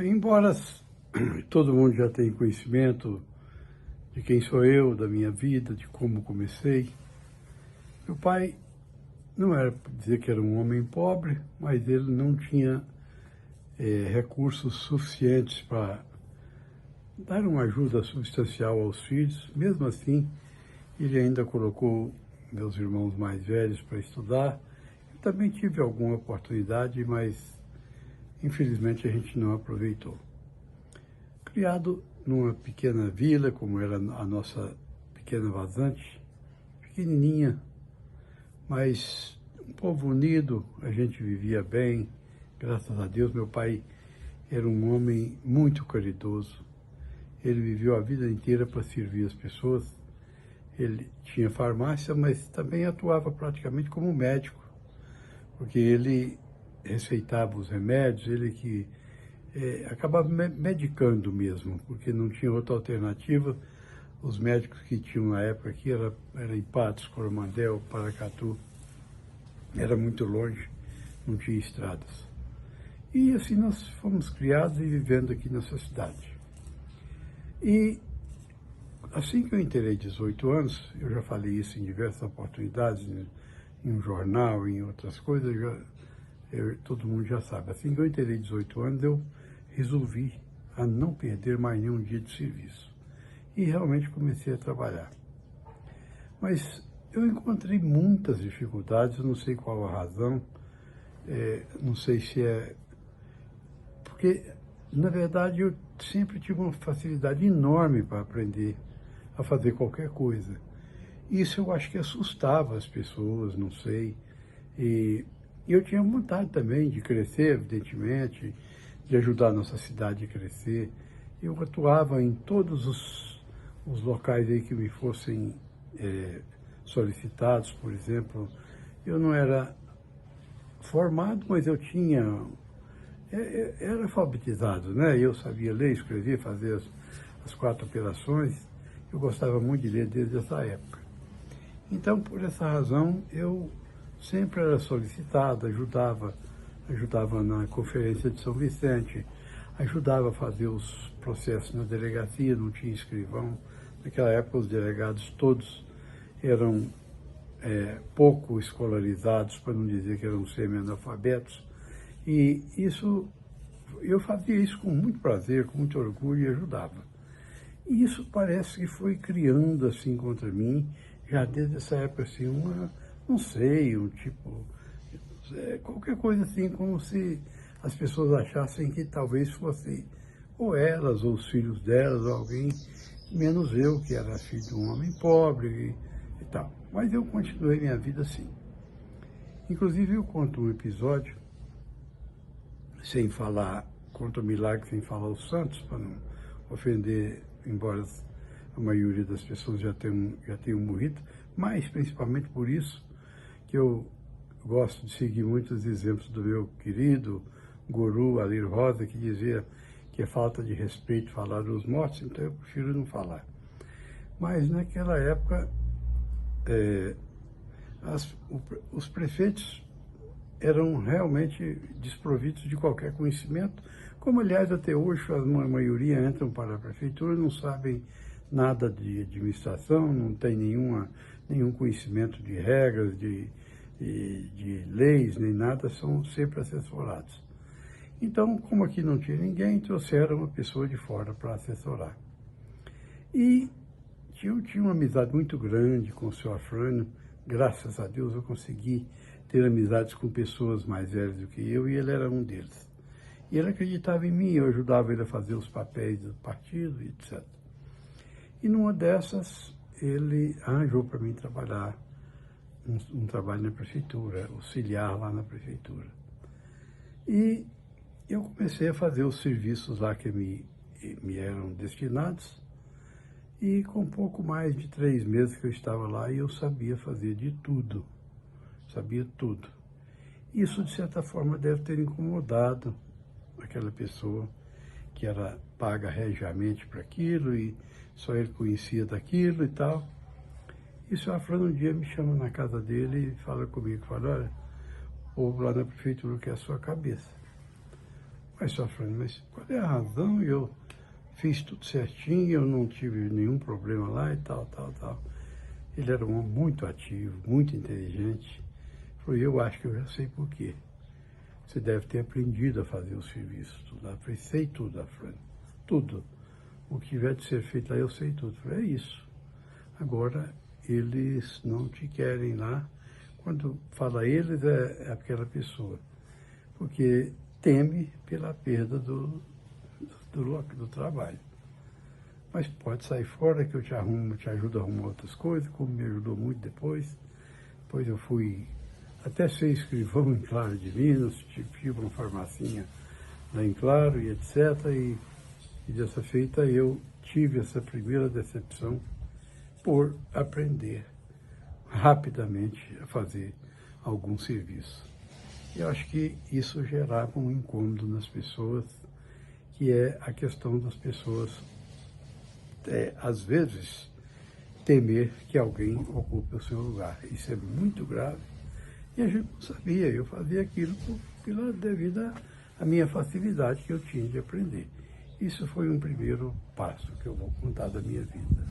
Embora todo mundo já tenha conhecimento de quem sou eu, da minha vida, de como comecei, meu pai não era para dizer que era um homem pobre, mas ele não tinha recursos suficientes para dar uma ajuda substancial aos filhos. Mesmo assim, ele ainda colocou meus irmãos mais velhos para estudar. Eu também tive alguma oportunidade, mas infelizmente a gente não aproveitou. Criado numa pequena vila, como era a nossa pequena Vazante, pequenininha, mas um povo unido, a gente vivia bem, graças a Deus. Meu pai era um homem muito caridoso, ele viveu a vida inteira para servir as pessoas. Ele tinha farmácia, mas também atuava praticamente como médico, porque ele receitava os remédios, ele que acabava medicando mesmo, porque não tinha outra alternativa. Os médicos que tinham na época aqui era em Patos, Coromandel, Paracatu, era muito longe, não tinha estradas. E assim nós fomos criados e vivendo aqui nessa cidade. E assim que eu entrei 18 anos, eu já falei isso em diversas oportunidades, em um jornal, em outras coisas, todo mundo já sabe. Assim que eu entrei 18 anos, eu resolvi a não perder mais nenhum dia de serviço. E realmente comecei a trabalhar. Mas eu encontrei muitas dificuldades, eu não sei qual a razão, não sei se é... Porque, na verdade, eu sempre tive uma facilidade enorme para aprender a fazer qualquer coisa. Isso eu acho que assustava as pessoas, não sei. E eu tinha vontade também de crescer, evidentemente, de ajudar a nossa cidade a crescer. Eu atuava em todos os locais aí que me fossem solicitados, por exemplo. Eu não era formado, mas eu tinha... era alfabetizado, né? Eu sabia ler, escrever, fazer as 4 operações. Eu gostava muito de ler desde essa época. Então, por essa razão, eu sempre era solicitado, ajudava na Conferência de São Vicente, ajudava a fazer os processos na delegacia, não tinha escrivão. Naquela época, os delegados todos eram pouco escolarizados, para não dizer que eram semi-analfabetos. E eu fazia isso com muito prazer, com muito orgulho e ajudava. E isso parece que foi criando assim contra mim, já desde essa época, assim, não sei, um tipo, qualquer coisa assim, como se as pessoas achassem que talvez fosse ou elas, ou os filhos delas, ou alguém, menos eu, que era filho de um homem pobre e tal. Mas eu continuei minha vida assim. Inclusive eu conto um episódio, sem falar, conto o milagre sem falar os santos, para não ofender, embora a maioria das pessoas já tenham morrido, mas principalmente por isso que eu gosto de seguir muitos exemplos do meu querido guru Alir Rosa, que dizia que é falta de respeito falar dos mortos, então eu prefiro não falar. Mas naquela época, os prefeitos eram realmente desprovidos de qualquer conhecimento, como aliás até hoje a maioria entram para a prefeitura, não sabem nada de administração, não tem nenhum conhecimento de regras, de leis, nem nada, são sempre assessorados. Então, como aqui não tinha ninguém, trouxeram uma pessoa de fora para assessorar. E eu tinha uma amizade muito grande com o senhor Afrânio, graças a Deus eu consegui ter amizades com pessoas mais velhas do que eu, e ele era um deles. E ele acreditava em mim, eu ajudava ele a fazer os papéis do partido, etc. E numa dessas, ele arranjou para mim trabalhar, um trabalho na prefeitura, auxiliar lá na prefeitura. E eu comecei a fazer os serviços lá que me eram destinados, e com pouco mais de 3 meses que eu estava lá, eu sabia fazer de tudo, sabia tudo. Isso, de certa forma, deve ter incomodado aquela pessoa que era paga regiamente para aquilo e só ele conhecia daquilo e tal. E o senhor Afrânio um dia me chama na casa dele e fala comigo, fala, olha, o povo lá na prefeitura quer a sua cabeça. Mas só falando, mas qual é a razão? Eu fiz tudo certinho, eu não tive nenhum problema lá e tal, tal, tal. Ele era um homem muito ativo, muito inteligente. Falou, eu acho que eu já sei por quê. Você deve ter aprendido a fazer o serviço. Tudo. Eu falei, sei tudo, Fran, tudo. O que tiver de ser feito lá, eu sei tudo. Eu falei, é isso. Agora, eles não te querem lá. Quando fala eles, é aquela pessoa. Porque teme pela perda do trabalho. Mas pode sair fora que eu te ajudo a arrumar outras coisas, como me ajudou muito depois. Depois eu fui até ser escrivão em Claro de Minas, tive uma farmacinha lá em Claro e etc. E dessa feita eu tive essa primeira decepção por aprender rapidamente a fazer algum serviço. Eu acho que isso gerava um incômodo nas pessoas, que é a questão das pessoas, às vezes, temer que alguém ocupe o seu lugar. Isso é muito grave. E a gente não sabia, eu fazia aquilo devido à minha facilidade que eu tinha de aprender. Isso foi um primeiro passo que eu vou contar da minha vida.